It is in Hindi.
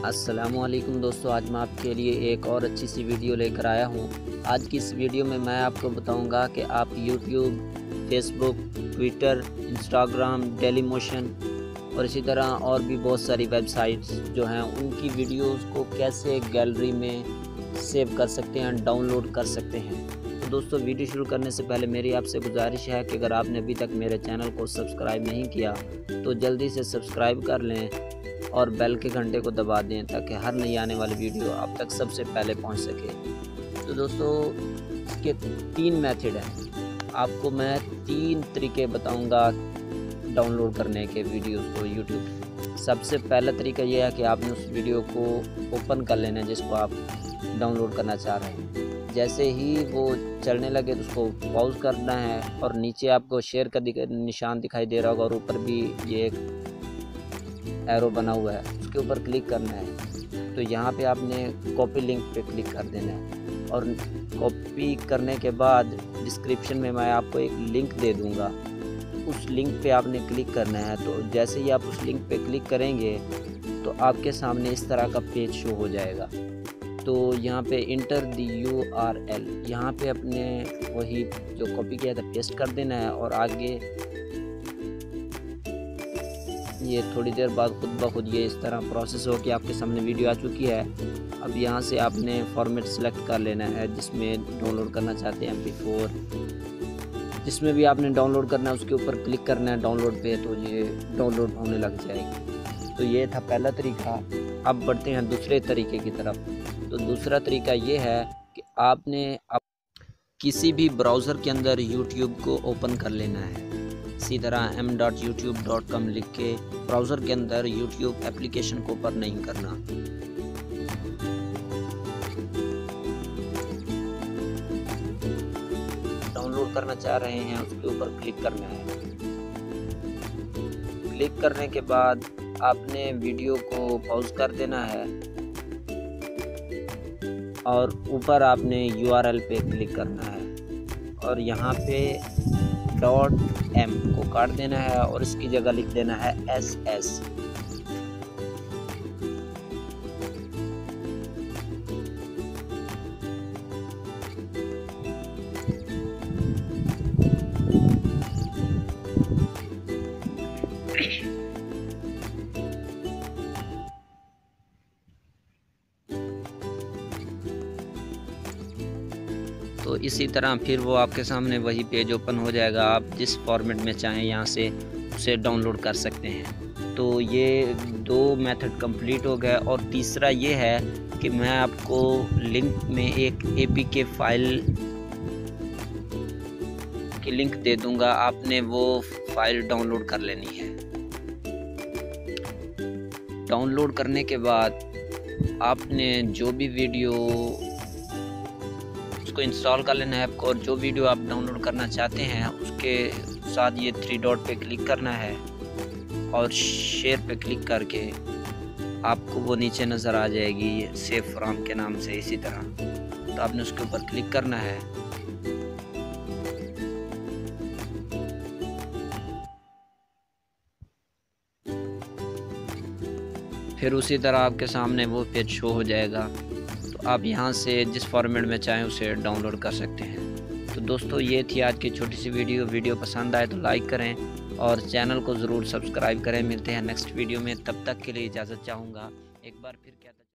अस्सलामुअलैकुम दोस्तों, आज मैं आपके लिए एक और अच्छी सी वीडियो लेकर आया हूँ। आज की इस वीडियो में मैं आपको बताऊँगा कि आप YouTube, Facebook, Twitter, Instagram, Dailymotion और इसी तरह और भी बहुत सारी वेबसाइट्स जो हैं उनकी वीडियोस को कैसे गैलरी में सेव कर सकते हैं, डाउनलोड कर सकते हैं। तो दोस्तों, वीडियो शुरू करने से पहले मेरी आपसे गुजारिश है कि अगर आपने अभी तक मेरे चैनल को सब्सक्राइब नहीं किया तो जल्दी से सब्सक्राइब कर लें और बेल के घंटे को दबा दें ताकि हर नई आने वाली वीडियो आप तक सबसे पहले पहुंच सके। तो दोस्तों, इसके 3 मेथड हैं। आपको मैं 3 तरीके बताऊंगा डाउनलोड करने के वीडियोस को यूट्यूब। सबसे पहला तरीका यह है कि आपने उस वीडियो को ओपन कर लेना है जिसको आप डाउनलोड करना चाह रहे हैं। जैसे ही वो चलने लगे तो उसको पॉज करना है और नीचे आपको शेयर का निशान दिखाई दे रहा होगा और ऊपर भी ये एक एरो बना हुआ है, उसके ऊपर क्लिक करना है। तो यहाँ पे आपने कॉपी लिंक पे क्लिक कर देना है और कॉपी करने के बाद डिस्क्रिप्शन में मैं आपको एक लिंक दे दूँगा, उस लिंक पे आपने क्लिक करना है। तो जैसे ही आप उस लिंक पे क्लिक करेंगे तो आपके सामने इस तरह का पेज शो हो जाएगा। तो यहाँ पे इंटर दी URL, यहाँ पे अपने वही जो कॉपी किया था पेस्ट कर देना है और आगे ये थोड़ी देर बाद खुद ब खुद ये इस तरह प्रोसेस हो कि आपके सामने वीडियो आ चुकी है। अब यहाँ से आपने फॉर्मेट सेलेक्ट कर लेना है जिसमें डाउनलोड करना चाहते हैं, MP4 जिसमें भी आपने डाउनलोड करना है उसके ऊपर क्लिक करना है डाउनलोड पे, तो ये डाउनलोड होने लग जाएगी। तो ये था पहला तरीका। अब बढ़ते हैं दूसरे तरीके की तरफ। तो दूसरा तरीका ये है कि आपने किसी भी ब्राउज़र के अंदर यूट्यूब को ओपन कर लेना है। इसी तरह m.youtube.com लिख के ब्राउज़र के अंदर यूट्यूब एप्लीकेशन को ओपन नहीं करना। डाउनलोड करना चाह रहे हैं उसके ऊपर क्लिक करना है। क्लिक करने के बाद आपने वीडियो को पॉज कर देना है और ऊपर आपने URL पे क्लिक करना है और यहाँ पे .m को काट देना है और इसकी जगह लिख देना है SS। तो इसी तरह फिर वो आपके सामने वही पेज ओपन हो जाएगा। आप जिस फॉर्मेट में चाहें यहाँ से उसे डाउनलोड कर सकते हैं। तो ये 2 मेथड कंप्लीट हो गए। और तीसरा ये है कि मैं आपको लिंक में एक APK फाइल की लिंक दे दूँगा, आपने वो फाइल डाउनलोड कर लेनी है। डाउनलोड करने के बाद आपने जो भी वीडियो को इंस्टॉल कर लेना है ऐप को और जो वीडियो आप डाउनलोड करना चाहते हैं उसके साथ ये 3 डॉट पे क्लिक करना है और शेयर पे क्लिक करके आपको वो नीचे नज़र आ जाएगी सेव फ्रॉम के नाम से। इसी तरह तो आपने उसके ऊपर क्लिक करना है। फिर उसी तरह आपके सामने वो पेज शो हो जाएगा। तो आप यहाँ से जिस फॉर्मेट में चाहें उसे डाउनलोड कर सकते हैं। तो दोस्तों, ये थी आज की छोटी सी वीडियो पसंद आए तो लाइक करें और चैनल को ज़रूर सब्सक्राइब करें। मिलते हैं नेक्स्ट वीडियो में, तब तक के लिए इजाज़त चाहूँगा। एक बार फिर क्या